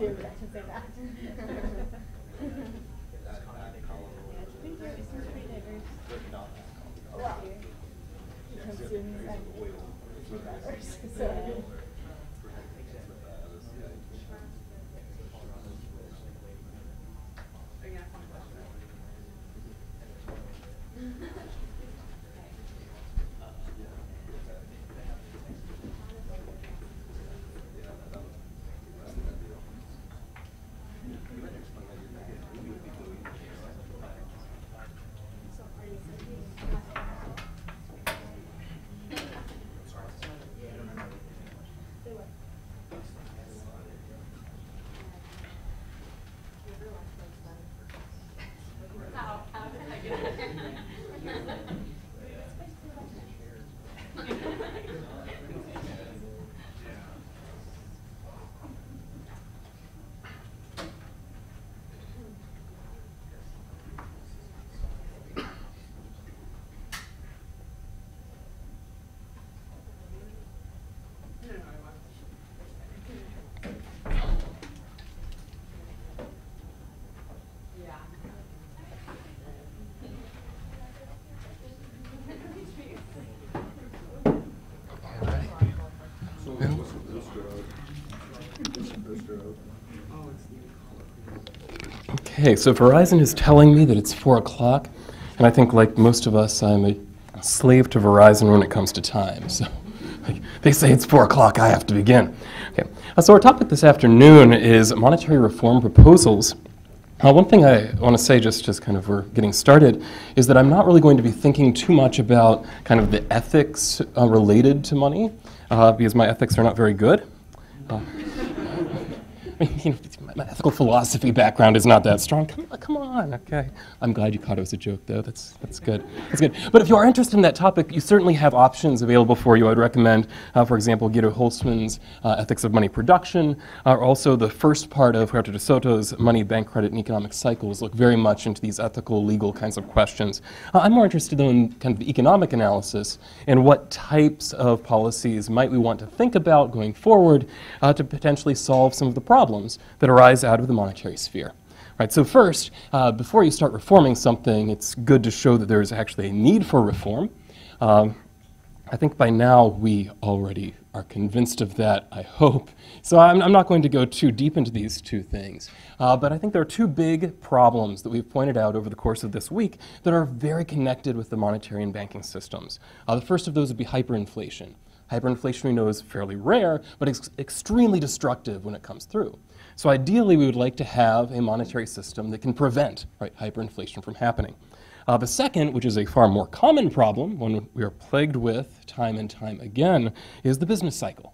too, but I should say that. Well, it consumes and members, so. Okay, so Verizon is telling me that it's 4 o'clock, and I think like most of us, I'm a slave to Verizon when it comes to time. So they say it's 4 o'clock, I have to begin. Okay, so our topic this afternoon is monetary reform proposals. One thing I want to say just kind of we're getting started is that I'm not really going to be thinking too much about kind of the ethics related to money because my ethics are not very good. My ethical philosophy background is not that strong. Come on, okay. I'm glad you caught it was a joke, though. That's good. That's good. But if you are interested in that topic, you certainly have options available for you. I'd recommend, for example, Guido Holzmann's Ethics of Money Production, or also the first part of Huerta de Soto's Money, Bank Credit, and Economic Cycles look very much into these ethical, legal kinds of questions. I'm more interested, though, in kind of the economic analysis and what types of policies might we want to think about going forward to potentially solve some of the problems that arise out of the monetary sphere. Right, so first, before you start reforming something, it's good to show that there's actually a need for reform. I think by now we already are convinced of that, I hope. So I'm not going to go too deep into these two things. But I think there are two big problems that we've pointed out over the course of this week that are very connected with the monetary and banking systems. The first of those would be hyperinflation. Hyperinflation we know is fairly rare, but it's extremely destructive when it comes through. So ideally, we would like to have a monetary system that can prevent hyperinflation from happening. The second, which is a far more common problem, one we are plagued with time and time again, is the business cycle.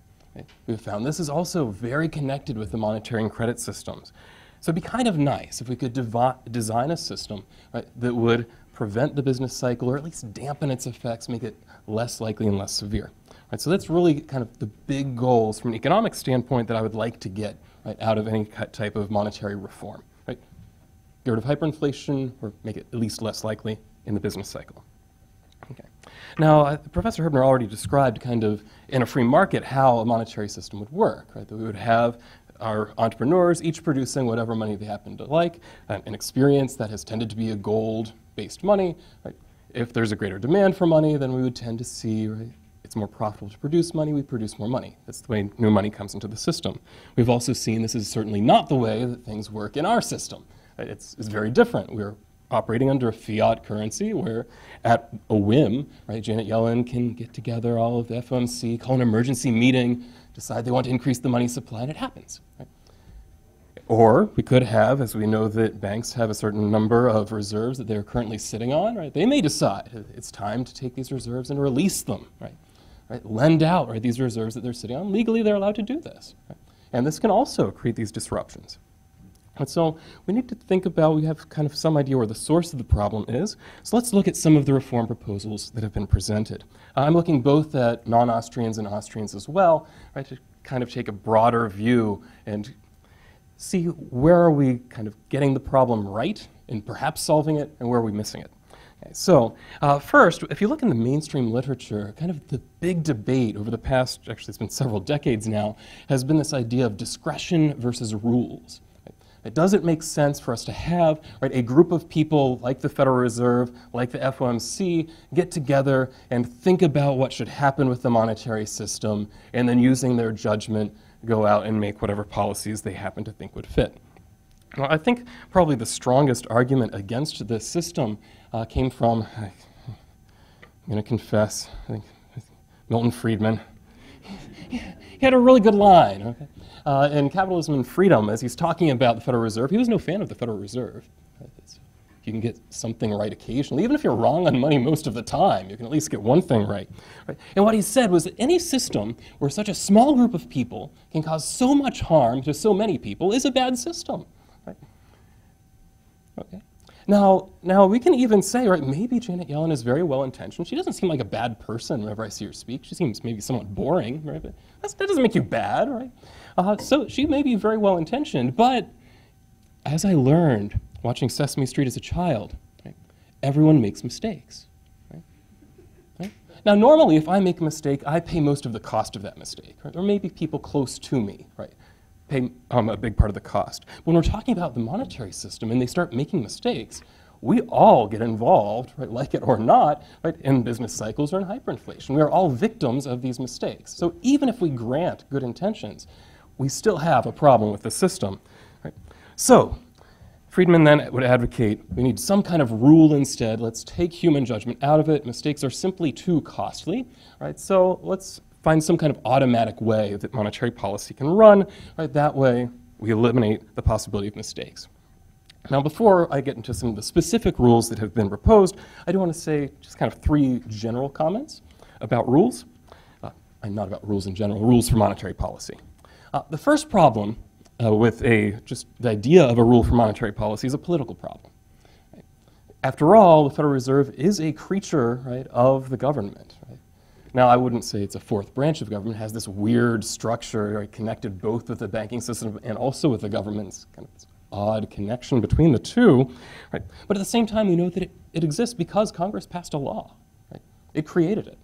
We've found this is also very connected with the monetary and credit systems. So it'd be kind of nice if we could design a system that would prevent the business cycle, or at least dampen its effects, make it less likely and less severe. So that's really kind of the big goals from an economic standpoint that I would like to get out of any type of monetary reform. Get rid of hyperinflation or make it at least less likely in the business cycle. Okay. Now, Professor Herbner already described kind of in a free market how a monetary system would work, that we would have our entrepreneurs each producing whatever money they happen to like, an experience that has tended to be a gold-based money. If there's a greater demand for money, then we would tend to see it's more profitable to produce money, we produce more money. That's the way new money comes into the system. We've also seen this is certainly not the way that things work in our system. It's very different. We're operating under a fiat currency where at a whim, Janet Yellen can get together all of the FOMC, call an emergency meeting, decide they want to increase the money supply, and it happens. Or we could have, as we know that banks have a certain number of reserves that they're currently sitting on, they may decide it's time to take these reserves and release them, lend out these reserves that they're sitting on. Legally, they're allowed to do this. And this can also create these disruptions. And so we need to think about, we have kind of some idea where the source of the problem is. So let's look at some of the reform proposals that have been presented. I'm looking both at non-Austrians and Austrians as well, to kind of take a broader view and see where are we kind of getting the problem right and perhaps solving it, and where are we missing it. Okay, so first, if you look in the mainstream literature, kind of the big debate over the past, actually it's been several decades now, has been this idea of discretion versus rules. It doesn't make sense for us to have a group of people like the Federal Reserve, like the FOMC, get together and think about what should happen with the monetary system, and then using their judgment, go out and make whatever policies they happen to think would fit. Well, I think probably the strongest argument against this system came from, I'm going to confess, I think Milton Friedman. He had a really good line, okay? In Capitalism and Freedom, as he's talking about the Federal Reserve, he was no fan of the Federal Reserve. Right? You can get something right occasionally. Even if you're wrong on money most of the time, you can at least get one thing right. And what he said was that any system where such a small group of people can cause so much harm to so many people is a bad system. Right? Okay. Now we can even say, maybe Janet Yellen is very well-intentioned. She doesn't seem like a bad person whenever I see her speak. She seems maybe somewhat boring, right? But that doesn't make you bad, right? So she may be very well-intentioned, but as I learned watching Sesame Street as a child, everyone makes mistakes. Right? Now, normally, if I make a mistake, I pay most of the cost of that mistake, right? Or maybe people close to me, pay a big part of the cost. When we're talking about the monetary system and they start making mistakes, we all get involved, like it or not, in business cycles or in hyperinflation. We are all victims of these mistakes. So even if we grant good intentions, we still have a problem with the system. So Friedman then would advocate we need some kind of rule instead. Let's take human judgment out of it. Mistakes are simply too costly. So let's find some kind of automatic way that monetary policy can run. That way, we eliminate the possibility of mistakes. Now, before I get into some of the specific rules that have been proposed, I do want to say just kind of 3 general comments about rules. And not about rules in general, rules for monetary policy. The first problem with just the idea of a rule for monetary policy is a political problem. After all, the Federal Reserve is a creature of the government. Now, I wouldn't say it's a fourth branch of government. It has this weird structure connected both with the banking system and also with the government's kind of this odd connection between the two. But at the same time, we know that it exists because Congress passed a law. It created it.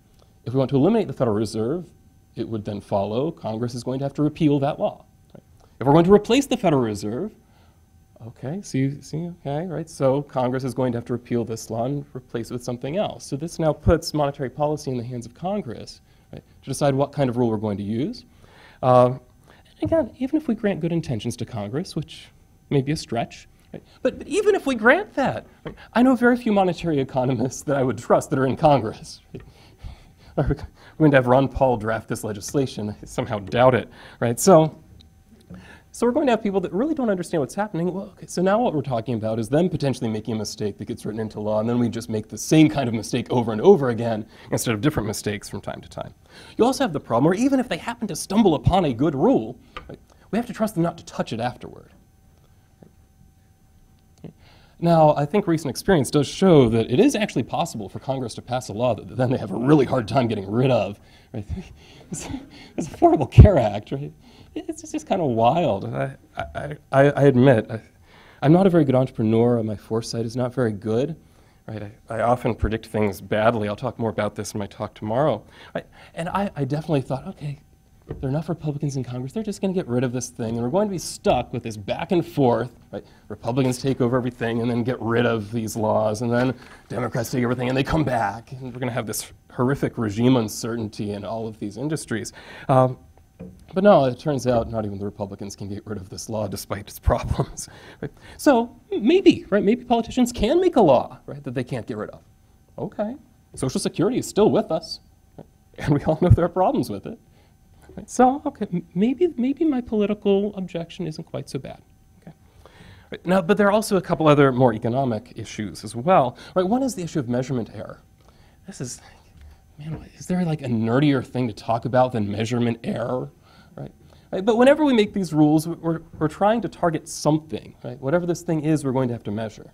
If we want to eliminate the Federal Reserve, it would then follow Congress is going to have to repeal that law. If we're going to replace the Federal Reserve, so Congress is going to have to repeal this law and replace it with something else. So this now puts monetary policy in the hands of Congress to decide what kind of rule we're going to use. And again, even if we grant good intentions to Congress, which may be a stretch, but even if we grant that, I know very few monetary economists that I would trust that are in Congress. We're going to have Ron Paul draft this legislation. I somehow doubt it, So we're going to have people that really don't understand what's happening. Well, okay, so now what we're talking about is them potentially making a mistake that gets written into law, and then we just make the same kind of mistake over and over again instead of different mistakes from time to time. You also have the problem where even if they happen to stumble upon a good rule, we have to trust them not to touch it afterward. Now, I think recent experience does show that it is actually possible for Congress to pass a law that then they have a really hard time getting rid of. This Affordable Care Act, It's just kind of wild. I admit, I'm not a very good entrepreneur. My foresight is not very good. I often predict things badly. I'll talk more about this in my talk tomorrow. And I definitely thought, okay, there are enough Republicans in Congress. They're just going to get rid of this thing, and we're going to be stuck with this back and forth. Republicans take over everything and then get rid of these laws, and then Democrats take everything and they come back, and we're going to have this horrific regime uncertainty in all of these industries. But no, it turns out not even the Republicans can get rid of this law despite its problems. So maybe politicians can make a law that they can't get rid of. Okay, Social Security is still with us, and we all know there are problems with it. So okay, maybe my political objection isn't quite so bad. Now, but there are also a couple other more economic issues as well. One is the issue of measurement error. This is, man, is there like a nerdier thing to talk about than measurement error? But whenever we make these rules, we're trying to target something. Whatever this thing is, we're going to have to measure.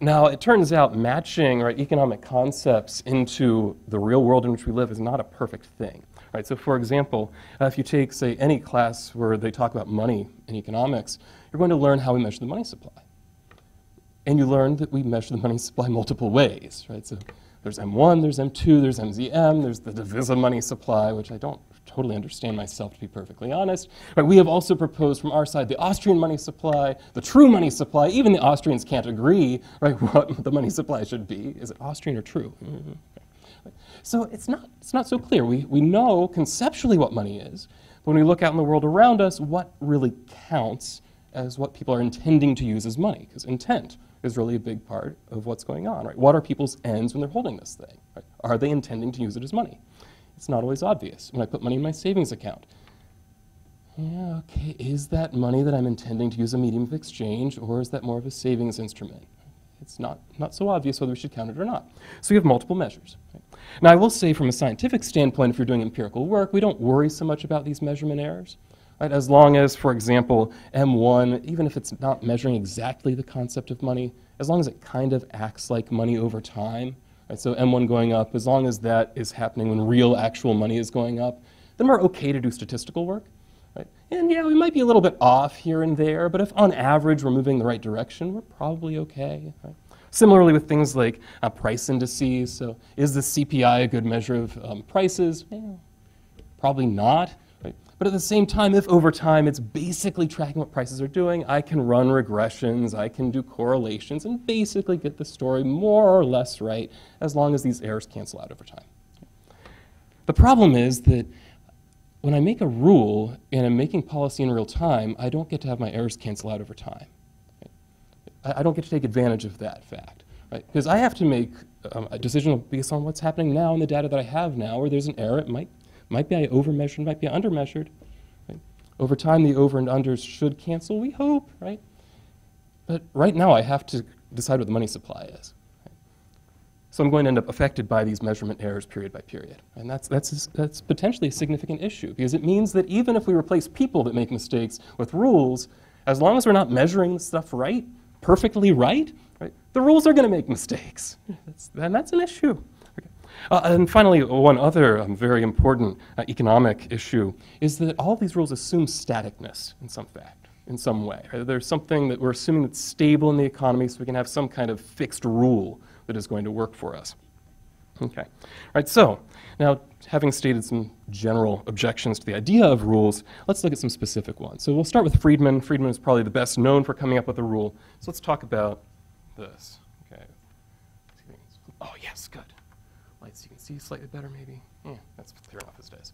Now, it turns out matching economic concepts into the real world in which we live is not a perfect thing. So for example, if you take, say, any class where they talk about money in economics, you're going to learn how we measure the money supply. And you learn that we measure the money supply multiple ways, right? So there's M1, there's M2, there's MZM, there's the divisive money supply, which I don't totally understand myself, to be perfectly honest. Right, we have also proposed from our side the Austrian money supply, the true money supply. Even the Austrians can't agree, right, what the money supply should be. Is it Austrian or true? Mm-hmm. Right. So it's not so clear. We know conceptually what money is, but when we look out in the world around us, what really counts as what people are intending to use as money? Because intent is really a big part of what's going on, right? What are people's ends when they're holding this thing? Right? Are they intending to use it as money? It's not always obvious. When I put money in my savings account, yeah, okay, is that money that I'm intending to use a medium of exchange, or is that more of a savings instrument? It's not so obvious whether we should count it or not. So you have multiple measures. Right? Now I will say from a scientific standpoint, if you're doing empirical work, we don't worry so much about these measurement errors. Right? As long as, for example, M1, even if it's not measuring exactly the concept of money, as long as it kind of acts like money over time, right? So M1 going up, as long as that is happening when real actual money is going up, then we're okay to do statistical work. Right? And yeah, we might be a little bit off here and there, but if on average we're moving in the right direction, we're probably okay. Right? Similarly with things like price indices. So is the CPI a good measure of prices? Well, probably not. Right? But at the same time, if over time it's basically tracking what prices are doing, I can run regressions, I can do correlations, and basically get the story more or less right, as long as these errors cancel out over time. The problem is that when I make a rule and I'm making policy in real time, I don't get to have my errors cancel out over time. Right? I don't get to take advantage of that fact. Right? Because I have to make a decision based on what's happening now and the data that I have now, where there's an error. It might be I overmeasured, might be I undermeasured. Right? Over time, the over and unders should cancel, we hope, right? But right now, I have to decide what the money supply is. Right? So I'm going to end up affected by these measurement errors period by period. And that's potentially a significant issue, because it means that even if we replace people that make mistakes with rules, as long as we're not measuring stuff right, perfectly right, the rules are going to make mistakes. And that's an issue. And finally, one other very important economic issue is that all of these rules assume staticness in some way. Right? There's something that we're assuming that's stable in the economy, so we can have some kind of fixed rule that is going to work for us. Okay. All right, so now having stated some general objections to the idea of rules, let's look at some specific ones. So we'll start with Friedman. Friedman is probably the best known for coming up with a rule. So let's talk about this. Okay. Oh, yes, good. Lights you can see slightly better, maybe. Yeah, that's clear enough as it is.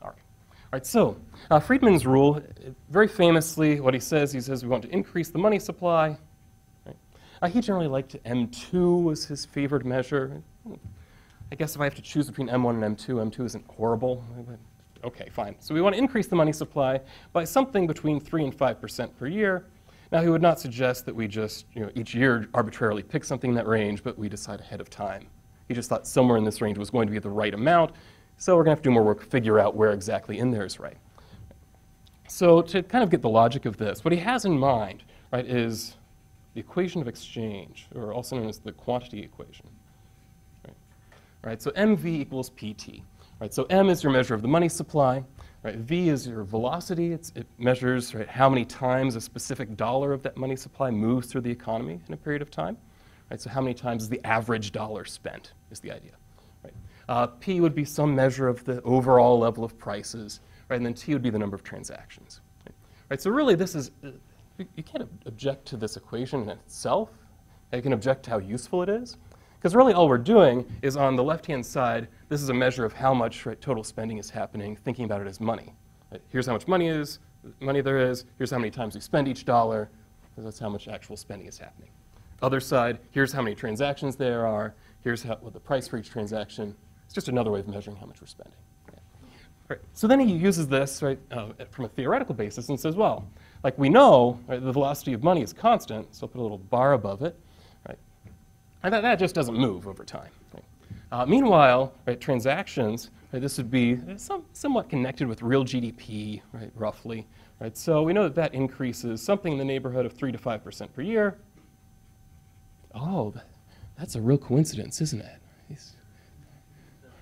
All right. All right, so Friedman's rule, very famously, what he says we want to increase the money supply. Right? He generally liked M2 as his favored measure. I guess if I have to choose between M1 and M2, M2 isn't horrible. Okay, fine. So we want to increase the money supply by something between 3 and 5% per year. Now, he would not suggest that we just, each year arbitrarily pick something in that range, but we decide ahead of time. He just thought somewhere in this range was going to be the right amount, so we're going to have to do more work to figure out where exactly in there is right. So to kind of get the logic of this, what he has in mind, right, is the equation of exchange, or also known as the quantity equation. Right, so MV equals PT. Right, so M is your measure of the money supply. Right, V is your velocity. It measures how many times a specific dollar of that money supply moves through the economy in a period of time. Right, so how many times is the average dollar spent is the idea. Right. P would be some measure of the overall level of prices. Right, and then T would be the number of transactions. Right, so really this is, you can't object to this equation in itself. You can object to how useful it is. Because really all we're doing is on the left-hand side, this is a measure of how much total spending is happening, thinking about it as money. Right? Here's how much money there is, here's how many times we spend each dollar, that's how much actual spending is happening. Other side, here's how many transactions there are, here's what the price for each transaction. It's just another way of measuring how much we're spending. Okay. Right. So then he uses this from a theoretical basis and says, well, like we know the velocity of money is constant, so I'll put a little bar above it. And that just doesn't move over time. Right? Meanwhile, transactions, this would be somewhat connected with real GDP, roughly. Right? So we know that increases something in the neighborhood of 3 to 5% per year. Oh, that's a real coincidence, isn't it?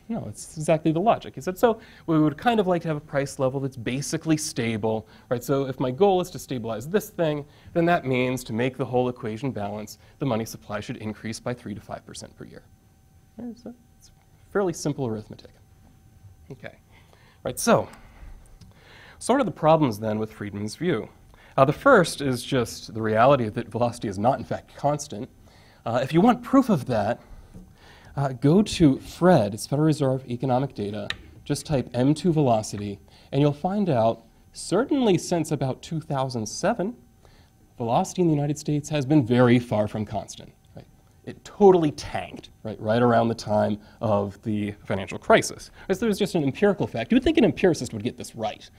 No, it's exactly the logic. He said, so we would kind of like to have a price level that's basically stable, right? So if my goal is to stabilize this thing, then that means to make the whole equation balance, the money supply should increase by 3 to 5% per year. Right, so it's fairly simple arithmetic. Okay, right, so sort of the problems then with Friedman's view. The first is just the reality that velocity is not in fact constant. If you want proof of that, go to FRED, it's Federal Reserve Economic Data, just type M2 velocity, and you'll find out, certainly since about 2007, velocity in the United States has been very far from constant. Right? It totally tanked right around the time of the financial crisis. Right? So there's just an empirical fact. You would think an empiricist would get this right?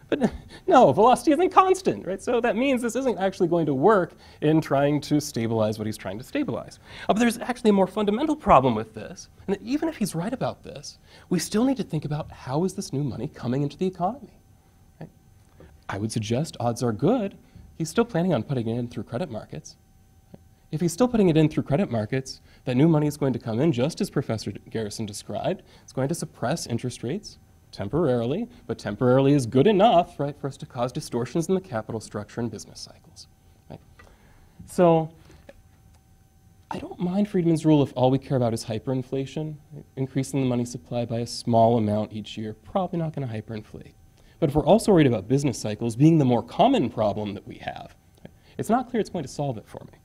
But no, velocity isn't constant, right? So that means this isn't actually going to work in trying to stabilize what he's trying to stabilize. But there's actually a more fundamental problem with this, and that even if he's right about this, we still need to think about how is this new money coming into the economy, right? I would suggest odds are good he's still planning on putting it in through credit markets. If he's still putting it in through credit markets, that new money is going to come in just as Professor Garrison described. It's going to suppress interest rates temporarily, but temporarily is good enough, right, for us to cause distortions in the capital structure and business cycles. Right? So I don't mind Friedman's rule if all we care about is hyperinflation, right? Increasing the money supply by a small amount each year, probably not going to hyperinflate. But if we're also worried about business cycles being the more common problem that we have, right, it's not clear it's going to solve it for me.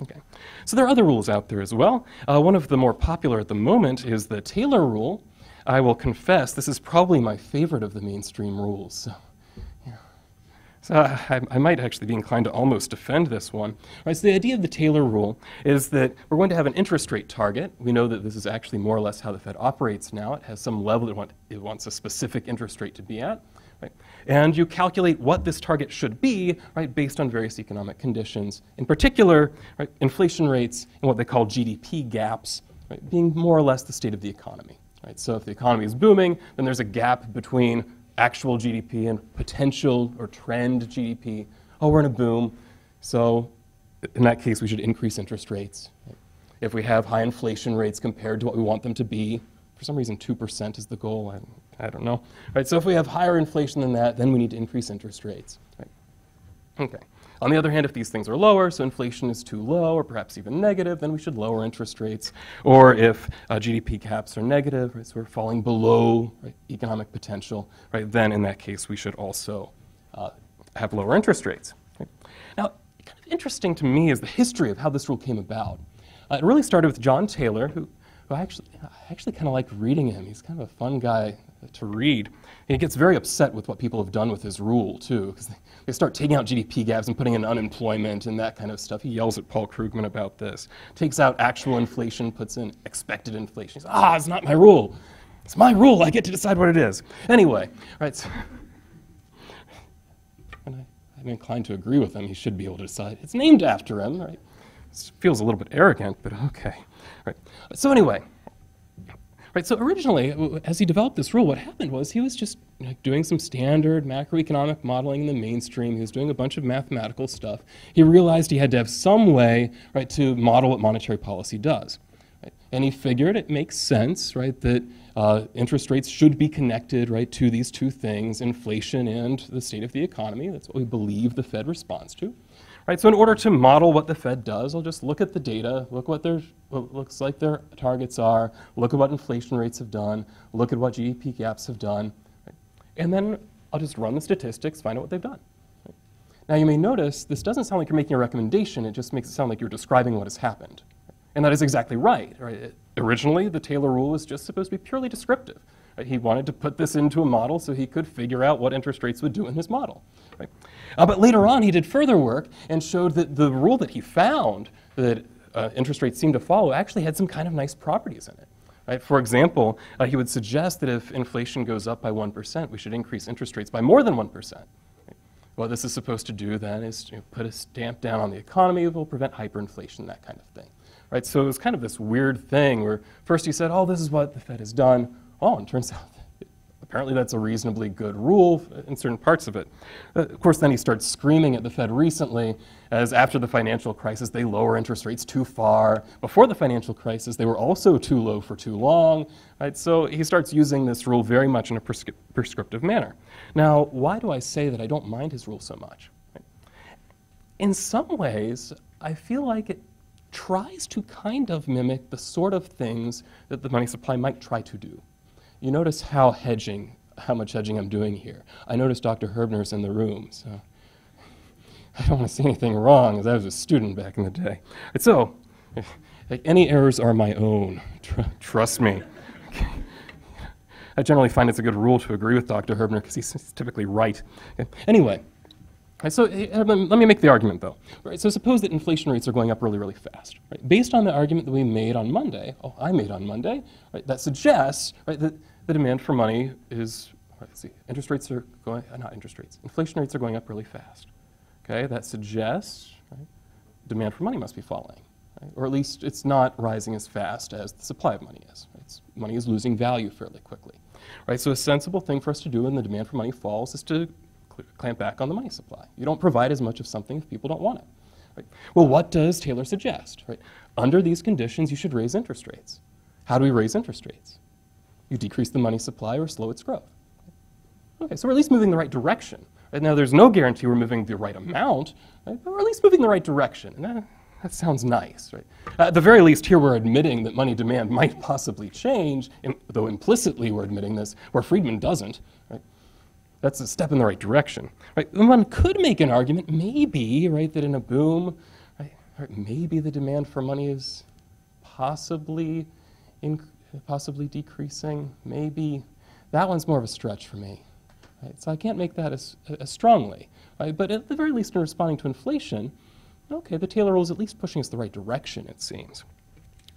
Okay. So there are other rules out there as well. One of the more popular at the moment is the Taylor rule. I will confess, this is probably my favorite of the mainstream rules. So, yeah. So I might actually be inclined to almost defend this one. Right, so the idea of the Taylor rule is that we're going to have an interest rate target. We know that this is actually more or less how the Fed operates now. It has some level it wants a specific interest rate to be at. Right? And you calculate what this target should be, right, based on various economic conditions. In particular, right, inflation rates and what they call GDP gaps, right, being more or less the state of the economy. Right? So if the economy is booming, then there's a gap between actual GDP and potential or trend GDP. Oh, we're in a boom, so in that case, we should increase interest rates. Right? If we have high inflation rates compared to what we want them to be, for some reason 2% is the goal, I don't know. Right? So if we have higher inflation than that, then we need to increase interest rates. Right? Okay. On the other hand, if these things are lower, so inflation is too low or perhaps even negative, then we should lower interest rates. Or if GDP caps are negative, right, so we're falling below, right, economic potential, right, then in that case we should also have lower interest rates. Right? Now, kind of interesting to me is the history of how this rule came about. It really started with John Taylor, who I actually kind of like reading him. He's kind of a fun guy to read. And he gets very upset with what people have done with his rule, too, because they start taking out GDP gaps and putting in unemployment and that kind of stuff. He yells at Paul Krugman about this. Takes out actual inflation, puts in expected inflation. He says, it's not my rule. It's my rule. I get to decide what it is. Anyway, right. So, and I'm inclined to agree with him. He should be able to decide. It's named after him, right? It feels a little bit arrogant, but okay. Right. So anyway, right, so originally, as he developed this rule, what happened was he was just doing some standard macroeconomic modeling in the mainstream. He was doing a bunch of mathematical stuff. He realized he had to have some way, right, to model what monetary policy does. Right? And he figured it makes sense, right, that interest rates should be connected, right, to these two things, inflation and the state of the economy. That's what we believe the Fed responds to. Right, so in order to model what the Fed does, I'll just look at the data, look what looks like their targets are, look at what inflation rates have done, look at what GDP gaps have done, right? And then I'll just run the statistics, find out what they've done. Right? Now you may notice this doesn't sound like you're making a recommendation, it just makes it sound like you're describing what has happened. And that is exactly right. Originally, the Taylor rule was just supposed to be purely descriptive. Right? He wanted to put this into a model so he could figure out what interest rates would do in his model. Right? But later on, he did further work and showed that the rule that he found that interest rates seemed to follow actually had some kind of nice properties in it. Right? For example, he would suggest that if inflation goes up by 1%, we should increase interest rates by more than 1%. Right? What this is supposed to do then is put a stamp down on the economy, it will prevent hyperinflation, that kind of thing. Right? So it was kind of this weird thing where first he said, this is what the Fed has done. And it turns out that apparently that's a reasonably good rule in certain parts of it. Of course, then he starts screaming at the Fed recently, as after the financial crisis, they lower interest rates too far. Before the financial crisis, they were also too low for too long. Right? So he starts using this rule very much in a prescriptive manner. Now, why do I say that I don't mind his rule so much? Right? In some ways, I feel like it tries to kind of mimic the sort of things that the money supply might try to do. You notice how much hedging I'm doing here. I notice Dr. Herbner's in the room, so I don't want to say anything wrong, as I was a student back in the day. And so, like, any errors are my own. Trust me. Okay. I generally find it's a good rule to agree with Dr. Herbner because he's typically right. Okay. Anyway, right, so let me make the argument, though. Right, so suppose that inflation rates are going up really, really fast. Right? Based on the argument that we made on Monday, I made on Monday, right, that suggests, right, that the demand for money is, let's see, interest rates are going, not interest rates, inflation rates are going up really fast. Okay, that suggests, right, demand for money must be falling, right? Or at least it's not rising as fast as the supply of money is. Right? Money is losing value fairly quickly. Right? So a sensible thing for us to do when the demand for money falls is to clamp back on the money supply. You don't provide as much of something if people don't want it. Right? Well, what does Taylor suggest? Right? Under these conditions, you should raise interest rates. How do we raise interest rates? You decrease the money supply or slow its growth. Okay, so we're at least moving in the right direction. Right? Now, there's no guarantee we're moving the right amount, right? But we're at least moving in the right direction. And that sounds nice, right? At the very least, here we're admitting that money demand might possibly change, though implicitly we're admitting this, where Friedman doesn't. Right? That's a step in the right direction. Right? And one could make an argument, maybe, right, that in a boom, right, maybe the demand for money is possibly decreasing. Maybe that one's more of a stretch for me. Right? So I can't make that as strongly. Right? But at the very least, in responding to inflation, okay, the Taylor rule is at least pushing us the right direction, it seems.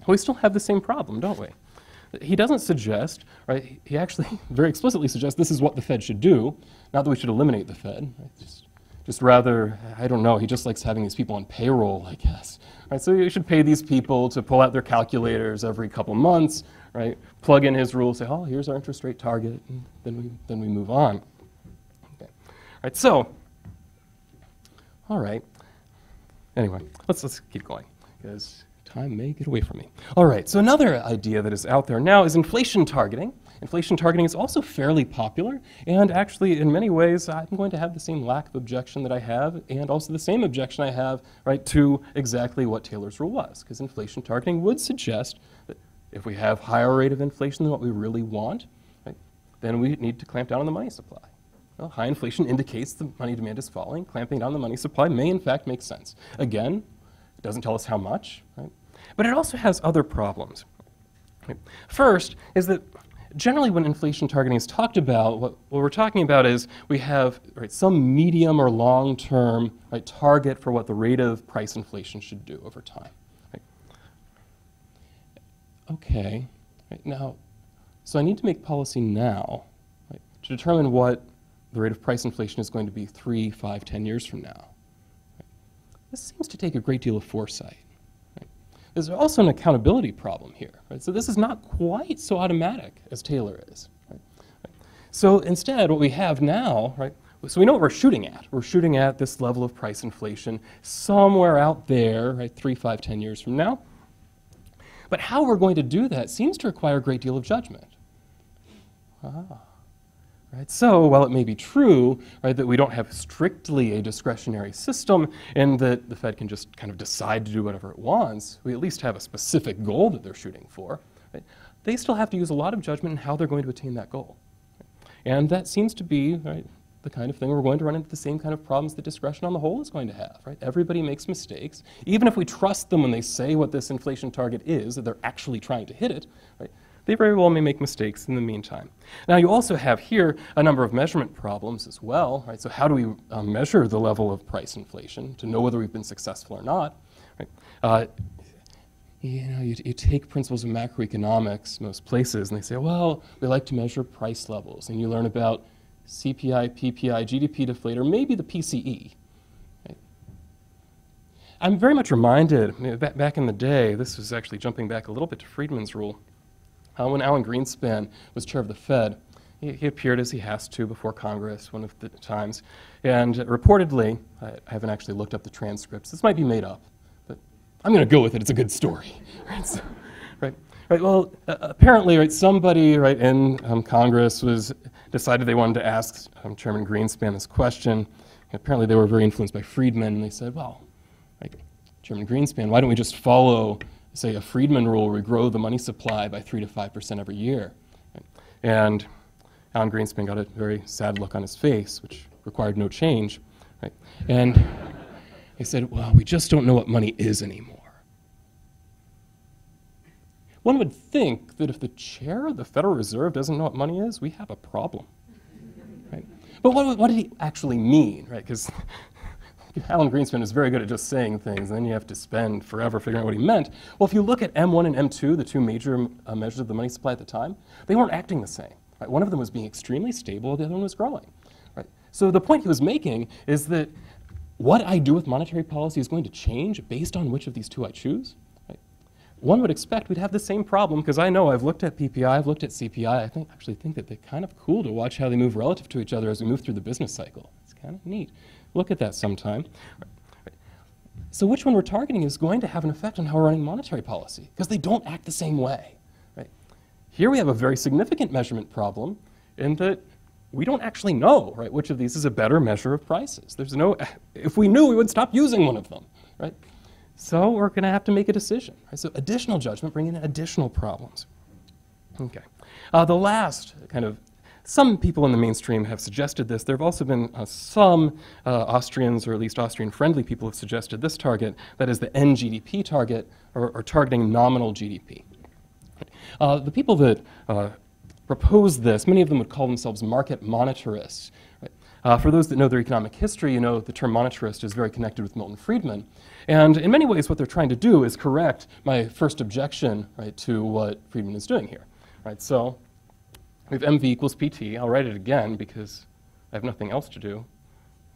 We still have the same problem, don't we? He doesn't suggest, right, he actually very explicitly suggests this is what the Fed should do, not that we should eliminate the Fed. Right? Just rather, I don't know, he just likes having these people on payroll, I guess. Right? So you should pay these people to pull out their calculators every couple months, right? Plug in his rule, say, oh, here's our interest rate target, and then we move on. Okay. Right, so, all right. Anyway, let's keep going, because time may get away from me. All right, so another idea that is out there now is inflation targeting. Inflation targeting is also fairly popular, and actually, in many ways, I'm going to have the same lack of objection that I have, and also the same objection I have, right, to exactly what Taylor's rule was, because inflation targeting would suggest that if we have higher rate of inflation than what we really want, right, then we need to clamp down on the money supply. Well, high inflation indicates the money demand is falling. Clamping down the money supply may, in fact, make sense. Again, it doesn't tell us how much, right? But it also has other problems. Right? First is that generally when inflation targeting is talked about, what we're talking about is we have, right, some medium or long-term, right, target for what the rate of price inflation should do over time. Right? Okay, right, now, so I need to make policy now, right, to determine what the rate of price inflation is going to be 3, 5, 10 years from now. Right? This seems to take a great deal of foresight. Right? There's also an accountability problem here. Right? So this is not quite so automatic as Taylor is. Right? Right? So instead, what we have now, right, so we know what we're shooting at. We're shooting at this level of price inflation somewhere out there, right, 3, 5, 10 years from now. But how we're going to do that seems to require a great deal of judgment. Right? So while it may be true, right, that we don't have strictly a discretionary system and that the Fed can just kind of decide to do whatever it wants, we at least have a specific goal that they're shooting for. Right? They still have to use a lot of judgment in how they're going to attain that goal. Right? And that seems to be, right, the kind of thing we're going to run into the same kind of problems that discretion on the whole is going to have. Right? Everybody makes mistakes. Even if we trust them when they say what this inflation target is, that they're actually trying to hit it, right, they very well may make mistakes in the meantime. Now, you also have here a number of measurement problems as well. Right? So how do we measure the level of price inflation to know whether we've been successful or not? Right? You take principles of macroeconomics, most places, and they say, well, we like to measure price levels. And you learn about CPI, PPI, GDP deflator, maybe the PCE. Right? I'm very much reminded, back in the day, this was actually jumping back a little bit to Friedman's rule, when Alan Greenspan was chair of the Fed, he appeared as he has to before Congress one of the times. And reportedly, I haven't actually looked up the transcripts. This might be made up, but I'm going to go with it. It's a good story. Right, so, right, well, apparently, right, somebody right, in Congress decided they wanted to ask Chairman Greenspan this question. Apparently, they were very influenced by Friedman, and they said, well, right, Chairman Greenspan, why don't we just follow, say, a Friedman rule where we grow the money supply by 3 to 5% every year? Right? And Alan Greenspan got a very sad look on his face, which required no change. Right? And he said, well, we just don't know what money is anymore. One would think that if the chair of the Federal Reserve doesn't know what money is, we have a problem. Right? But what did he actually mean? Right? Because Alan Greenspan is very good at just saying things, and then you have to spend forever figuring out what he meant. Well, if you look at M1 and M2, the two major measures of the money supply at the time, they weren't acting the same. Right? One of them was being extremely stable, the other one was growing. Right? So the point he was making is that what I do with monetary policy is going to change based on which of these two I choose. Right? One would expect we'd have the same problem, because I know I've looked at PPI, I've looked at CPI. I actually think that they're kind of cool to watch how they move relative to each other as we move through the business cycle. It's kind of neat. Look at that sometime. Right. So which one we're targeting is going to have an effect on how we're running monetary policy, because they don't act the same way. Right? Here we have a very significant measurement problem in that we don't actually know, right, which of these is a better measure of prices. There's no, if we knew, we would stop using one of them. Right? So we're going to have to make a decision. Right? So additional judgment bringing in additional problems. Okay. The last kind of, some people in the mainstream have suggested this. There have also been some Austrians, or at least Austrian-friendly people, have suggested this target, that is the NGDP target, or targeting nominal GDP. The people that propose this, many of them would call themselves market monetarists. Right? For those that know their economic history, you know the term monetarist is very connected with Milton Friedman. And in many ways, what they're trying to do is correct my first objection, right, to what Friedman is doing here. Right? So we have MV equals PT. I'll write it again because I have nothing else to do.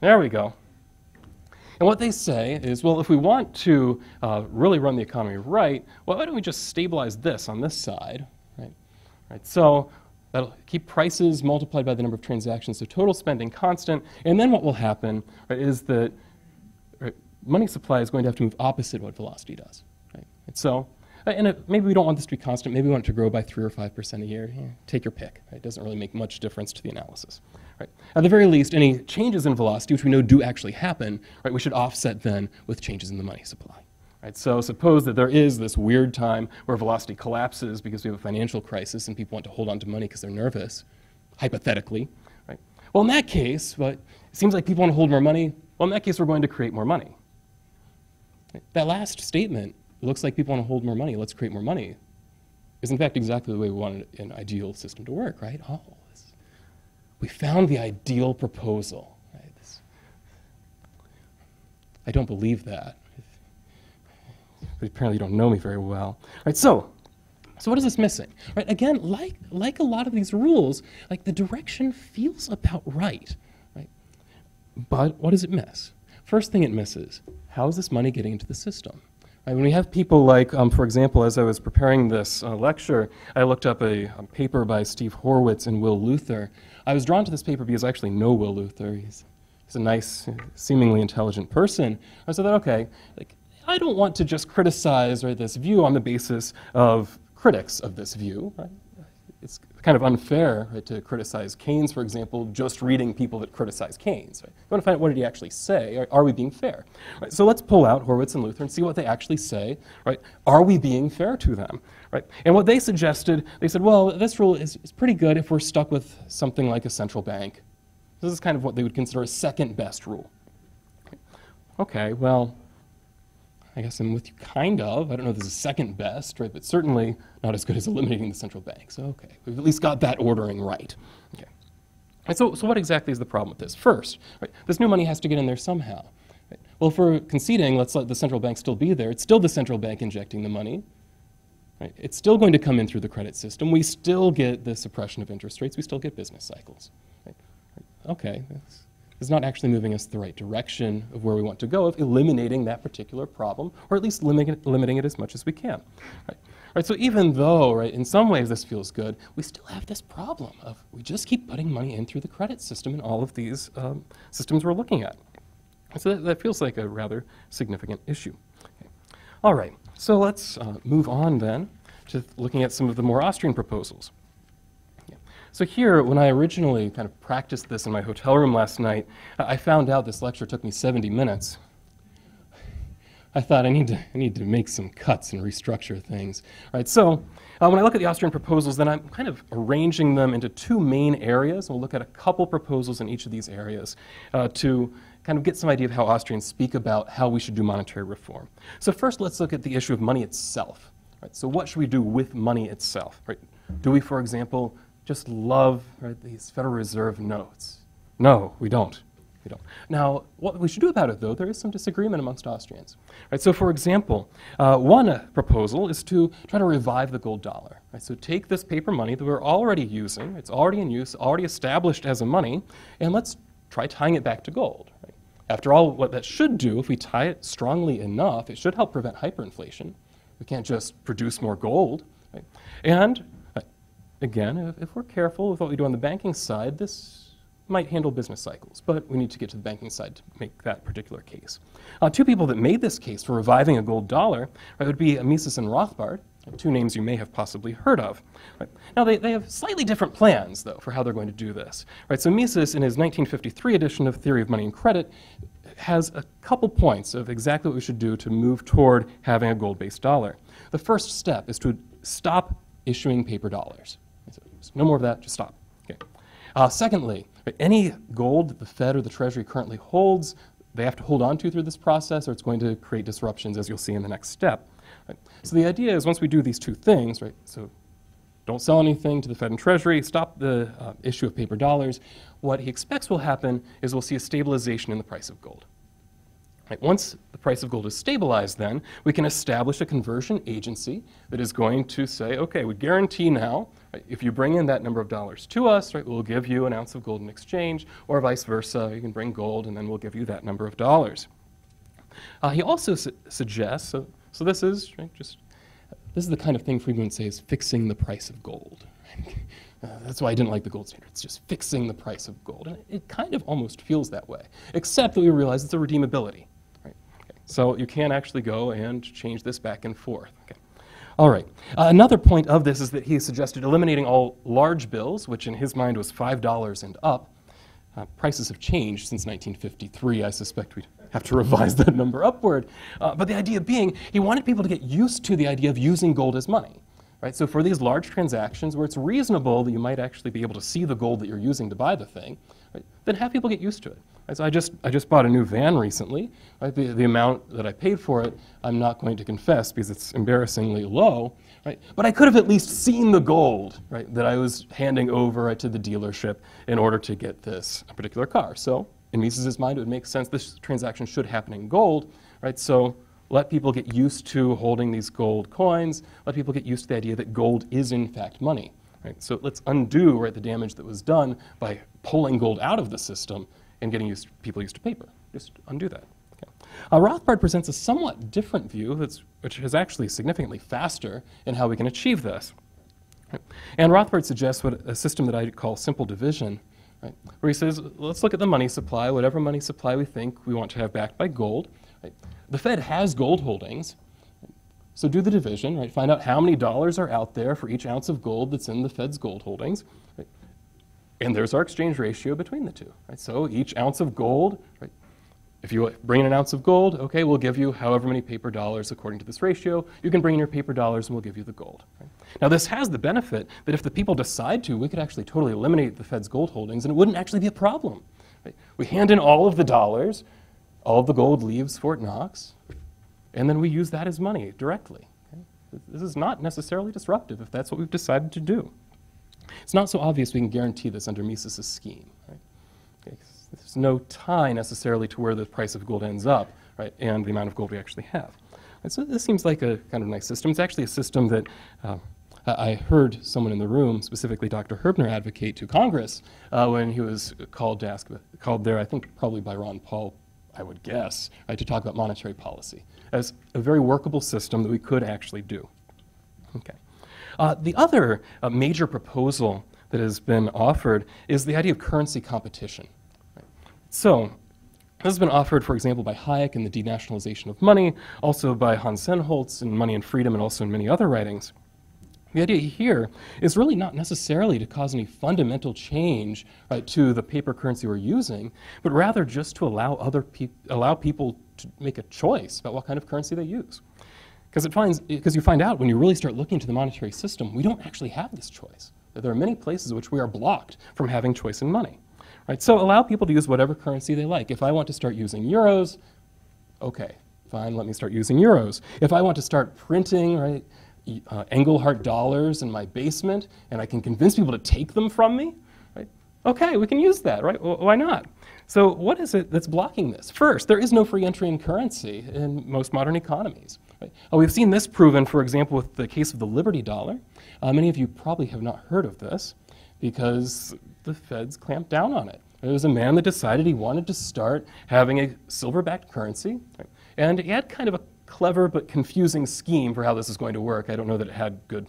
There we go. And what they say is, well, if we want to really run the economy right, well, why don't we just stabilize this on this side? Right? So that'll keep prices multiplied by the number of transactions, so total spending constant. And then what will happen, right, is that money supply is going to have to move opposite what velocity does. Right? And so, maybe we don't want this to be constant. Maybe we want it to grow by 3 or 5% a year. Yeah, take your pick. Right? It doesn't really make much difference to the analysis. Right? At the very least, any changes in velocity, which we know do actually happen, right, we should offset then with changes in the money supply. Right? So suppose that there is this weird time where velocity collapses because we have a financial crisis and people want to hold on to money because they're nervous, hypothetically. Right? Well, in that case, but it seems like people want to hold more money. Well, in that case, we're going to create more money. Right? That last statement, it looks like people want to hold more money, let's create more money, is in fact exactly the way we want an ideal system to work, right? Oh, we found the ideal proposal. Right? I don't believe that. But apparently you don't know me very well. Right, so what is this missing? Right, again, like a lot of these rules, like the direction feels about right. Right? But what does it miss? First thing it misses, how is this money getting into the system? Right, when we have people like, for example, as I was preparing this lecture, I looked up a paper by Steve Horwitz and Will Luther. I was drawn to this paper because I actually know Will Luther. He's a nice, seemingly intelligent person. I said that, okay, like, I don't want to just criticize, right, this view on the basis of critics of this view. Right? It's kind of unfair, right, to criticize Keynes, for example, just reading people that criticize Keynes. Right? You want to find out what did he actually say. Are we being fair? Right? So let's pull out Horwitz and Luther and see what they actually say. Right? Are we being fair to them? Right? And what they suggested, they said, well, this rule is pretty good if we're stuck with something like a central bank. This is kind of what they would consider a second best rule. Okay, well, I guess I'm with you, kind of. I don't know if this is second best, right? But certainly not as good as eliminating the central bank. So, okay, we've at least got that ordering right. Okay. And so what exactly is the problem with this? First, right, this new money has to get in there somehow. Right? Well, if we're conceding, let's let the central bank still be there. It's still the central bank injecting the money. Right? It's still going to come in through the credit system. We still get the suppression of interest rates. We still get business cycles. Right? Okay. Is not actually moving us the right direction of where we want to go, of eliminating that particular problem, or at least limiting it as much as we can. Right? Right, so even though, right, in some ways this feels good, we still have this problem of we just keep putting money in through the credit system in all of these systems we're looking at. So that feels like a rather significant issue. Okay. All right, so let's move on then to looking at some of the more Austrian proposals. Yeah. So here, when I originally kind of practiced this in my hotel room last night, I found out this lecture took me 70 minutes. I thought I need to make some cuts and restructure things. All right, so when I look at the Austrian proposals, then I'm kind of arranging them into two main areas. We'll look at a couple proposals in each of these areas to kind of get some idea of how Austrians speak about how we should do monetary reform. So first, let's look at the issue of money itself. Right, so what should we do with money itself? Right? Do we, for example, just love, right, these Federal Reserve notes? No, we don't. Now, what we should do about it, though, there is some disagreement amongst Austrians. Right, so, for example, one proposal is to try to revive the gold dollar. Right, so take this paper money that we're already using, it's already in use, already established as a money, and let's try tying it back to gold. Right? After all, what that should do, if we tie it strongly enough, it should help prevent hyperinflation. We can't just produce more gold. Right? And, again, if we're careful with what we do on the banking side, this might handle business cycles, but we need to get to the banking side to make that particular case. Two people that made this case for reviving a gold dollar would be Mises and Rothbard, two names you may have possibly heard of. Right? Now, they have slightly different plans, though, for how they're going to do this. Right? So Mises, in his 1953 edition of Theory of Money and Credit, has a couple points of exactly what we should do to move toward having a gold-based dollar. The first step is to stop issuing paper dollars. So no more of that, just stop. Okay. Secondly, any gold that the Fed or the Treasury currently holds, they have to hold on to through this process, or it's going to create disruptions, as you'll see in the next step. Right? So the idea is once we do these two things, right, so don't sell anything to the Fed and Treasury, stop the issue of paper dollars, what he expects will happen is we'll see a stabilization in the price of gold. Right? Once the price of gold is stabilized, then, we can establish a conversion agency that is going to say, okay, we guarantee now, right, if you bring in that number of dollars to us, right, we'll give you an ounce of gold in exchange, or vice versa, you can bring gold and then we'll give you that number of dollars. He also suggests, so this is, right, this is the kind of thing Friedman would say is fixing the price of gold. That's why I didn't like the gold standard. It's just fixing the price of gold. And it kind of almost feels that way, except that we realize it's a redeemability. Right? Okay. So you can actually go and change this back and forth. Okay. All right. Another point of this is that he suggested eliminating all large bills, which in his mind was $5 and up. Prices have changed since 1953. I suspect we'd have to revise that number upward. But the idea being, he wanted people to get used to the idea of using gold as money. Right? So for these large transactions where it's reasonable that you might actually be able to see the gold that you're using to buy the thing, right, then have people get used to it. Right? So I just bought a new van recently. Right? The amount that I paid for it, I'm not going to confess because it's embarrassingly low. Right? But I could have at least seen the gold, right, that I was handing over to the dealership in order to get this particular car. So in Mises' mind, it would make sense this transaction should happen in gold. Right? So let people get used to holding these gold coins. Let people get used to the idea that gold is in fact money. Right? So let's undo, right, the damage that was done by pulling gold out of the system and getting people used to paper. Just undo that. Okay. Rothbard presents a somewhat different view which is actually significantly faster in how we can achieve this. Right? And Rothbard suggests a system that I call simple division, right? Where he says, let's look at the money supply, whatever money supply we think we want to have backed by gold. Right? The Fed has gold holdings, so do the division, right? Find out how many dollars are out there for each ounce of gold that's in the Fed's gold holdings. Right? And there's our exchange ratio between the two. Right? So each ounce of gold, right? If you bring in an ounce of gold, okay, we'll give you however many paper dollars according to this ratio. You can bring in your paper dollars and we'll give you the gold. Right? Now this has the benefit that if the people decide to, we could actually totally eliminate the Fed's gold holdings and it wouldn't actually be a problem. Right? We hand in all of the dollars, all of the gold leaves Fort Knox, and then we use that as money directly. Okay? This is not necessarily disruptive if that's what we've decided to do. It's not so obvious we can guarantee this under Mises' scheme. Right? Okay? There's no tie necessarily to where the price of gold ends up, right, and the amount of gold we actually have. And so this seems like a kind of nice system. It's actually a system that I heard someone in the room, specifically Dr. Herbner, advocate to Congress when he was called there, I think probably by Ron Paul, I would guess, right, to talk about monetary policy as a very workable system that we could actually do. Okay. The other major proposal that has been offered is the idea of currency competition. Right? So this has been offered, for example, by Hayek in the Denationalization of Money, also by Hans Sennholz in Money and Freedom, and also in many other writings. The idea here is really not necessarily to cause any fundamental change, right, to the paper currency we're using, but rather just to allow people to make a choice about what kind of currency they use. Because you find out when you really start looking into the monetary system, we don't actually have this choice. There are many places in which we are blocked from having choice in money. Right? So allow people to use whatever currency they like. If I want to start using euros, okay, fine, let me start using euros. If I want to start printing, right, Engelhardt dollars in my basement, and I can convince people to take them from me, right? Okay, we can use that, right? Why not? So what is it that's blocking this? First, there is no free entry in currency in most modern economies. Right? We've seen this proven, for example, with the case of the Liberty dollar. Many of you probably have not heard of this because the feds clamped down on it. There was a man that decided he wanted to start having a silver-backed currency, right? And he had kind of a clever but confusing scheme for how this is going to work. I don't know that it had good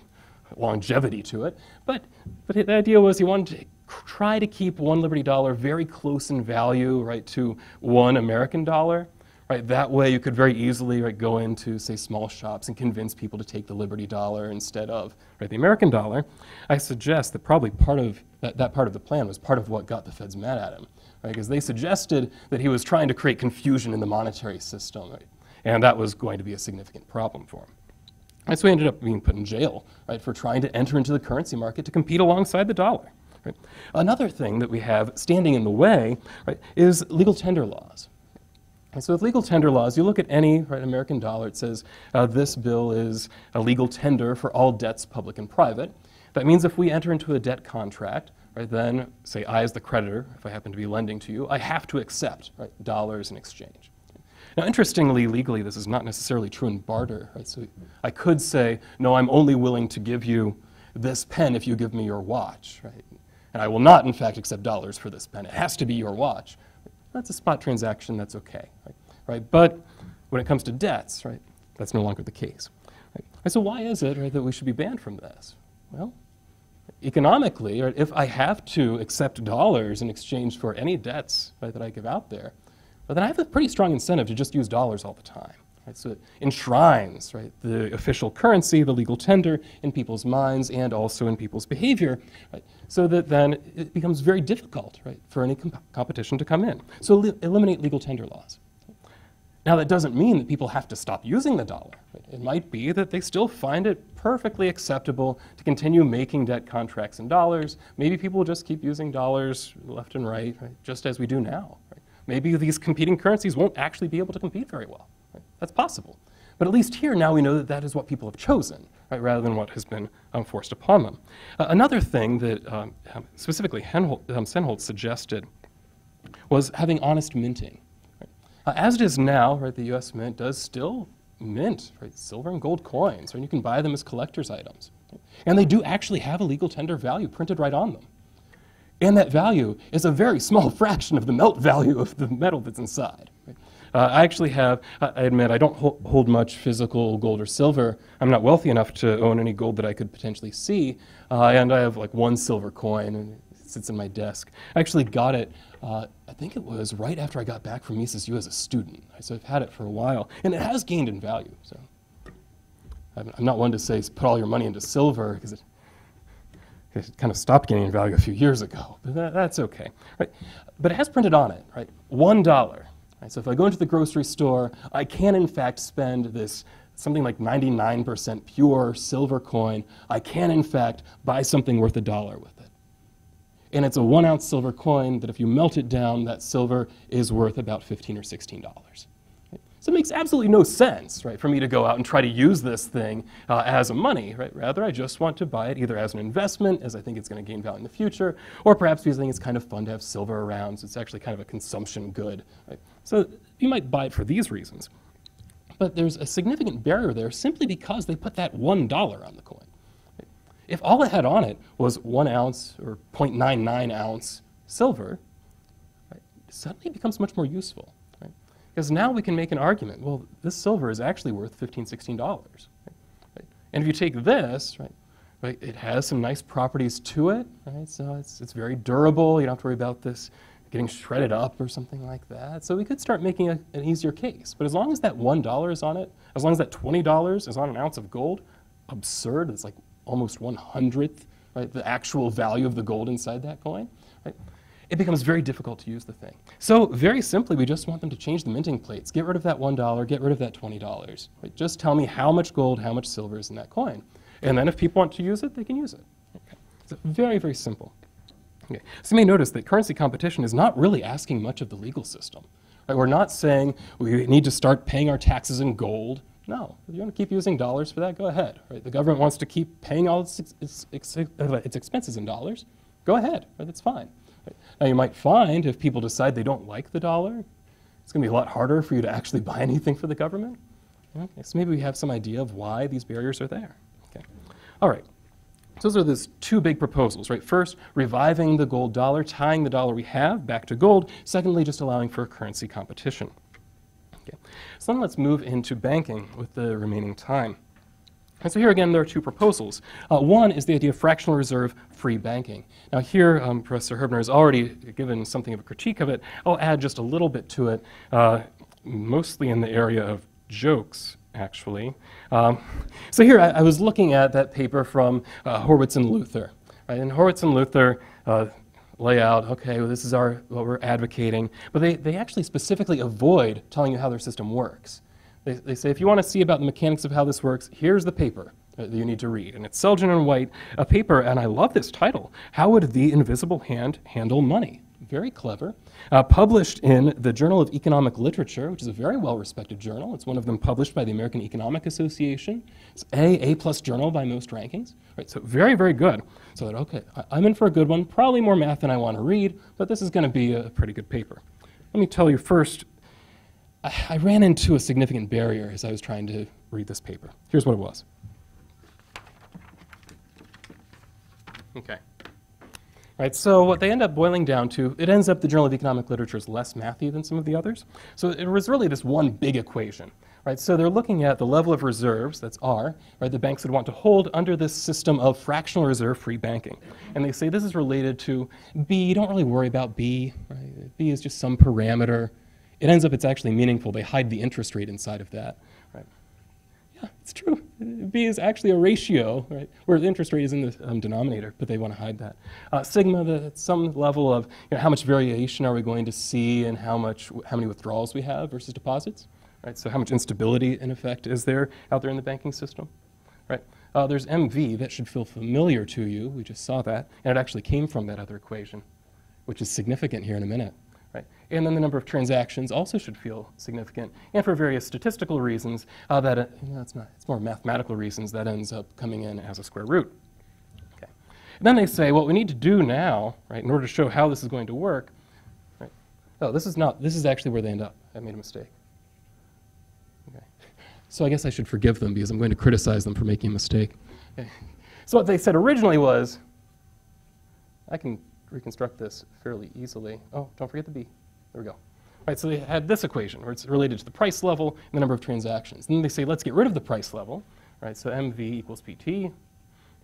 longevity to it, but the idea was he wanted to try to keep one Liberty dollar very close in value, right, to one American dollar. Right, that way you could very easily, right, go into, say, small shops and convince people to take the Liberty dollar instead of, right, the American dollar. I suggest that probably part of that part of the plan was part of what got the feds mad at him, right, because they suggested that he was trying to create confusion in the monetary system, right, and that was going to be a significant problem for him. And so he ended up being put in jail, right, for trying to enter into the currency market to compete alongside the dollar. Right. Another thing that we have standing in the way, right, is legal tender laws. And so with legal tender laws, you look at any, right, American dollar, it says this bill is a legal tender for all debts, public and private. That means if we enter into a debt contract, right, then say I as the creditor, if I happen to be lending to you, I have to accept, right, dollars in exchange. Now interestingly, legally, this is not necessarily true in barter. Right? So I could say, no, I'm only willing to give you this pen if you give me your watch. Right? And I will not, in fact, accept dollars for this pen. It has to be your watch. That's a spot transaction, that's okay, right? But when it comes to debts, right, that's no longer the case. Right? And so why is it, right, that we should be banned from this? Well, economically, right, if I have to accept dollars in exchange for any debts, right, that I give out there, well, then I have a pretty strong incentive to just use dollars all the time. Right? So it enshrines, right, the official currency, the legal tender, in people's minds and also in people's behavior, right? So that then it becomes very difficult, right, for any competition to come in. So eliminate legal tender laws. Now that doesn't mean that people have to stop using the dollar. Right? It might be that they still find it perfectly acceptable to continue making debt contracts in dollars. Maybe people will just keep using dollars left and right, just as we do now. Right? Maybe these competing currencies won't actually be able to compete very well. Right? That's possible. But at least here now we know that that is what people have chosen, right, rather than what has been forced upon them. Another thing that specifically Sennholz suggested was having honest minting. Right? As it is now, right, the U.S. Mint does still mint, right, silver and gold coins, and you can buy them as collector's items. Right? And they do actually have a legal tender value printed right on them. And that value is a very small fraction of the melt value of the metal that's inside. Right? I actually have, I admit, I don't hold much physical gold or silver. I'm not wealthy enough to own any gold that I could potentially see. And I have like one silver coin, and it sits in my desk. I actually got it, I think it was right after I got back from Mises U as a student. So I've had it for a while, and it has gained in value. So I'm not one to say put all your money into silver, because it kind of stopped gaining in value a few years ago. But that's okay. Right? But it has printed on it, right? $1. Right, so if I go into the grocery store, I can in fact spend this something like 99% pure silver coin. I can in fact buy something worth $1 with it. And it's a 1 ounce silver coin that if you melt it down, that silver is worth about $15 or $16. Right? So it makes absolutely no sense, right, for me to go out and try to use this thing as a money. Right? Rather, I just want to buy it either as an investment, as I think it's going to gain value in the future, or perhaps because I think it's kind of fun to have silver around, so it's actually kind of a consumption good. Right? So you might buy it for these reasons. But there's a significant barrier there simply because they put that $1 on the coin. Right? If all it had on it was 1 ounce or 0.99 ounce silver, right, suddenly it becomes much more useful. Right? Because now we can make an argument, well, this silver is actually worth $15, $16. Right? And if you take this, right, it has some nice properties to it, right? So it's very durable. You don't have to worry about this getting shredded up or something like that. So we could start making an easier case. But as long as that $1 is on it, as long as that $20 is on an ounce of gold, absurd, it's like almost 1/100th, right, the actual value of the gold inside that coin, right? It becomes very difficult to use the thing. So very simply, we just want them to change the minting plates. Get rid of that $1, get rid of that $20. Right? Just tell me how much gold, how much silver is in that coin. And then if people want to use it, they can use it. Okay. So very, very simple. Okay. So you may notice that currency competition is not really asking much of the legal system. Right? We're not saying we need to start paying our taxes in gold. No, if you want to keep using dollars for that, go ahead. Right? The government wants to keep paying all its expenses in dollars. Go ahead, right? That's fine. Right? Now you might find if people decide they don't like the dollar, it's going to be a lot harder for you to actually buy anything for the government. Okay, so maybe we have some idea of why these barriers are there. Okay. All right. So those are those two big proposals, right? First, reviving the gold dollar, tying the dollar we have back to gold. Secondly, just allowing for currency competition. Okay. So then let's move into banking with the remaining time. And so here again, there are two proposals. One is the idea of fractional reserve free banking. Now here, Professor Herbner has already given something of a critique of it. I'll add just a little bit to it, mostly in the area of jokes, actually. So here I was looking at that paper from Horwitz and Luther. Right? And Horwitz and Luther lay out, okay, well, this is what we're advocating. But they actually specifically avoid telling you how their system works. They say, if you want to see about the mechanics of how this works, here's the paper that you need to read. And it's Selgin and White, a paper, and I love this title, How Would the Invisible Hand Handle Money? Very clever. Published in the Journal of Economic Literature, which is a very well-respected journal. It's one of them published by the American Economic Association. It's A+ journal by most rankings. Right, so very, very good. So that, okay, I'm in for a good one, probably more math than I want to read, but this is going to be a pretty good paper. Let me tell you first, I ran into a significant barrier as I was trying to read this paper. Here's what it was. Okay. Right, so what they end up boiling down to, it ends up the Journal of Economic Literature is less mathy than some of the others. So it was really this one big equation. Right, so they're looking at the level of reserves, that's R, right, the banks would want to hold under this system of fractional reserve free banking. And they say this is related to B. You don't really worry about B. Right? B is just some parameter. It ends up it's actually meaningful. They hide the interest rate inside of that. Right? Yeah, it's true. B is actually a ratio, right, where the interest rate is in the denominator, but they want to hide that. Sigma, that's some level of how much variation are we going to see and how many withdrawals we have versus deposits. Right? So how much instability, in effect, is there out there in the banking system? Right? There's MV. That should feel familiar to you. We just saw that. And it actually came from that other equation, which is significant here in a minute. Right? And then the number of transactions also should feel significant. And for various statistical reasons, it's more mathematical reasons, that ends up coming in as a square root. Okay. And then they say, what we need to do now, right, in order to show how this is going to work, right, this is actually where they end up. I made a mistake. Okay. So I guess I should forgive them because I'm going to criticize them for making a mistake. Okay. So what they said originally was, I can reconstruct this fairly easily. Oh, don't forget the B. There we go. All right, so they had this equation where it's related to the price level and the number of transactions. And then they say, let's get rid of the price level. Right, so MV equals PT. All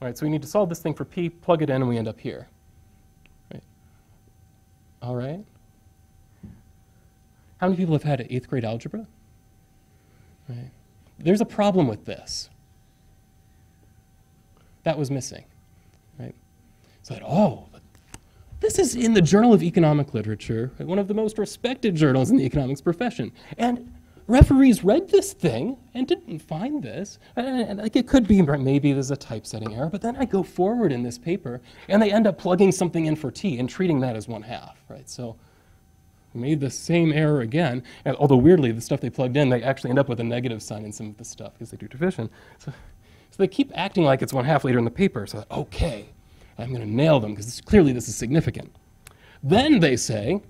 right, so we need to solve this thing for P, plug it in, and we end up here. Right. All right. How many people have had 8th grade algebra? Right. There's a problem with this. That was missing. Right. So this is in the Journal of Economic Literature, right, one of the most respected journals in the economics profession. And referees read this thing and didn't find this. And like, it could be maybe there's a typesetting error, but then I go forward in this paper and they end up plugging something in for T and treating that as 1/2, right? So we made the same error again, and although weirdly the stuff they plugged in, they actually end up with a negative sign in some of the stuff because they do division. So they keep acting like it's 1/2 later in the paper, so okay. I'm going to nail them because clearly this is significant. Then they say,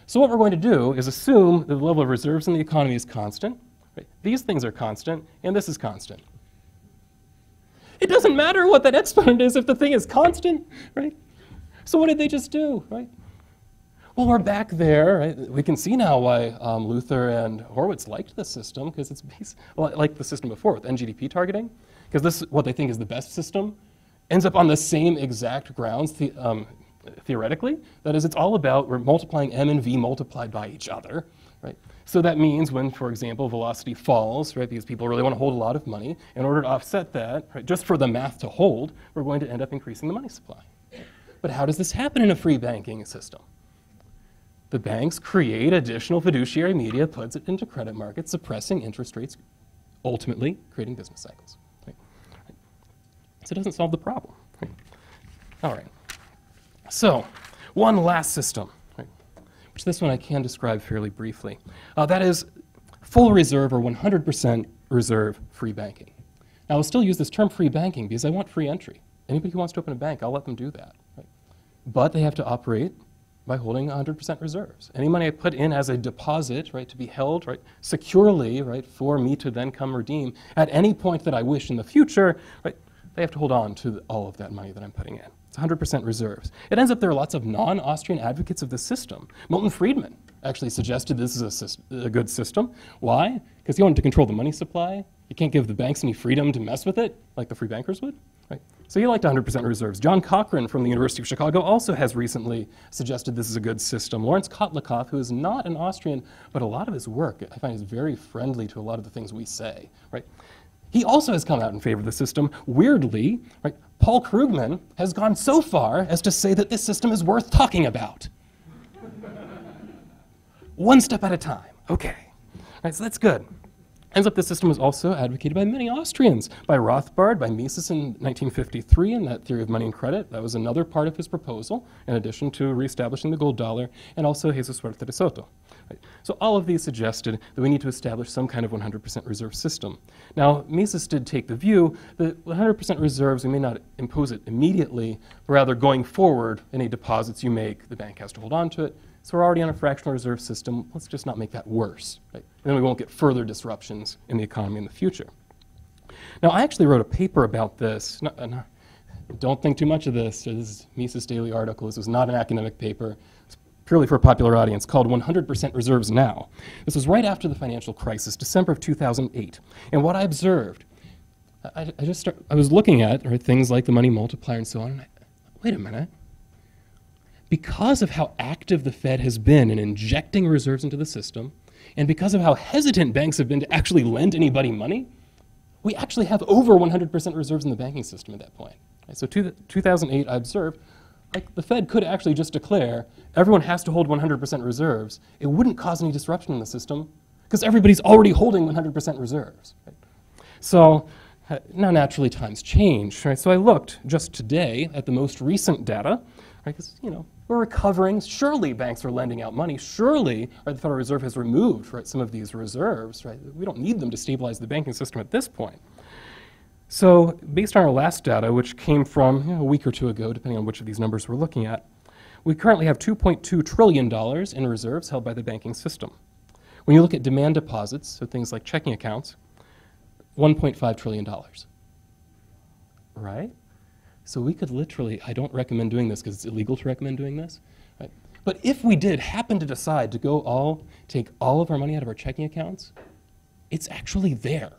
so what we're going to do is assume that the level of reserves in the economy is constant. Right? These things are constant, and this is constant. It doesn't matter what that exponent is if the thing is constant, right? So what did they just do, right? Well, we're back there. Right? We can see now why Luther and Horwitz liked this system because it's like the system before with NGDP targeting. because this, what they think is the best system, ends up on the same exact grounds theoretically. That is, it's all about we're multiplying m and v multiplied by each other, right? So that means when, for example, velocity falls, right, because people really want to hold a lot of money, in order to offset that, right, just for the math to hold, we're going to end up increasing the money supply. But how does this happen in a free banking system? The banks create additional fiduciary media, puts it into credit markets, suppressing interest rates, ultimately creating business cycles. Right? Right. So it doesn't solve the problem. Right? All right. So one last system, right, which this one I can describe fairly briefly. That is full reserve or 100% reserve free banking. Now I'll still use this term free banking because I want free entry. Anybody who wants to open a bank, I'll let them do that. Right? But they have to operate by holding 100% reserves. Any money I put in as a deposit, right, to be held, right, securely, right, for me to then come redeem at any point that I wish in the future, right, they have to hold on to all of that money that I'm putting in. It's 100% reserves. It ends up there are lots of non-Austrian advocates of the system. Milton Friedman actually suggested this is a good system. Why? Because he wanted to control the money supply. You can't give the banks any freedom to mess with it like the free bankers would. Right? So he liked 100% reserves. John Cochran from the University of Chicago also has recently suggested this is a good system. Lawrence Kotlikoff, who is not an Austrian, but a lot of his work I find is very friendly to a lot of the things we say. Right? He also has come out in favor of the system. Weirdly, right, Paul Krugman has gone so far as to say that this system is worth talking about. One step at a time. Okay. All right, so that's good. Ends up this system was also advocated by many Austrians, by Rothbard, by Mises in 1953 in that theory of money and credit. That was another part of his proposal, in addition to reestablishing the gold dollar, and also Jesus Huerta de Soto. Right. So all of these suggested that we need to establish some kind of 100% reserve system. Now, Mises did take the view that 100% reserves, we may not impose it immediately, but rather going forward, any deposits you make, the bank has to hold on to it. So we're already on a fractional reserve system. Let's just not make that worse. Right? And then we won't get further disruptions in the economy in the future. Now, I actually wrote a paper about this. Don't think too much of this. This is Mises' daily article. This was not an academic paper. It's purely for a popular audience, called 100% Reserves Now. This was right after the financial crisis, December of 2008. And what I observed, I was looking at things like the money multiplier and so on. And wait a minute. Because of how active the Fed has been in injecting reserves into the system, and because of how hesitant banks have been to actually lend anybody money, we actually have over 100% reserves in the banking system at that point. Right? So 2008, I observed, like the Fed could actually just declare everyone has to hold 100% reserves. It wouldn't cause any disruption in the system because everybody's already holding 100% reserves. Right? So now naturally times change. Right? So I looked just today at the most recent data, because we're recovering. Surely banks are lending out money. Surely the Federal Reserve has removed some of these reserves. Right? We don't need them to stabilize the banking system at this point. So based on our last data, which came from a week or two ago, depending on which of these numbers we're looking at, we currently have $2.2 trillion in reserves held by the banking system. When you look at demand deposits, so things like checking accounts, $1.5 trillion. Right? So we could literally, I don't recommend doing this because it's illegal to recommend doing this, right? But if we did happen to decide to take all of our money out of our checking accounts, it's actually there.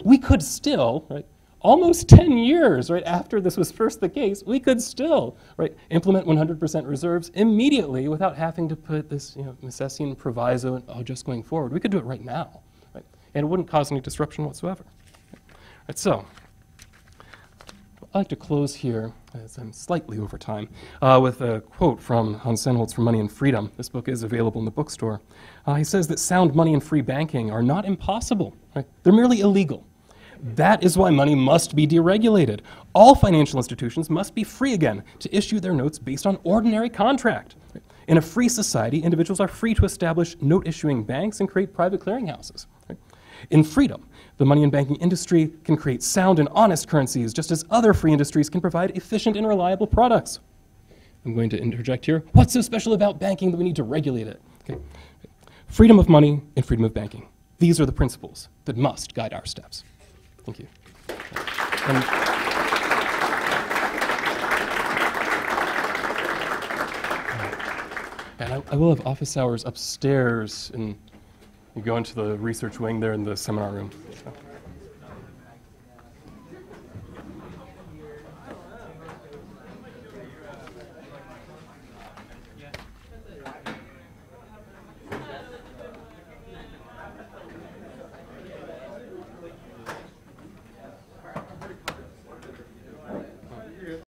We could still, right, almost 10 years after this was first the case, we could still implement 100% reserves immediately without having to put this Misesian proviso just going forward. We could do it right now, right? And it wouldn't cause any disruption whatsoever. Right, so I'd like to close here, as I'm slightly over time, with a quote from Hans Sennholz from Money and Freedom. This book is available in the bookstore. He says that sound money and free banking are not impossible. Right? They're merely illegal. That is why money must be deregulated. All financial institutions must be free again to issue their notes based on ordinary contract. Right? In a free society, individuals are free to establish note-issuing banks and create private clearinghouses. Right? In freedom, the money and banking industry can create sound and honest currencies, just as other free industries can provide efficient and reliable products. I'm going to interject here. What's so special about banking that we need to regulate it? Okay. Freedom of money and freedom of banking. These are the principles that must guide our steps. Thank you. And I will have office hours upstairs, and you go into the research wing there in the seminar room. So.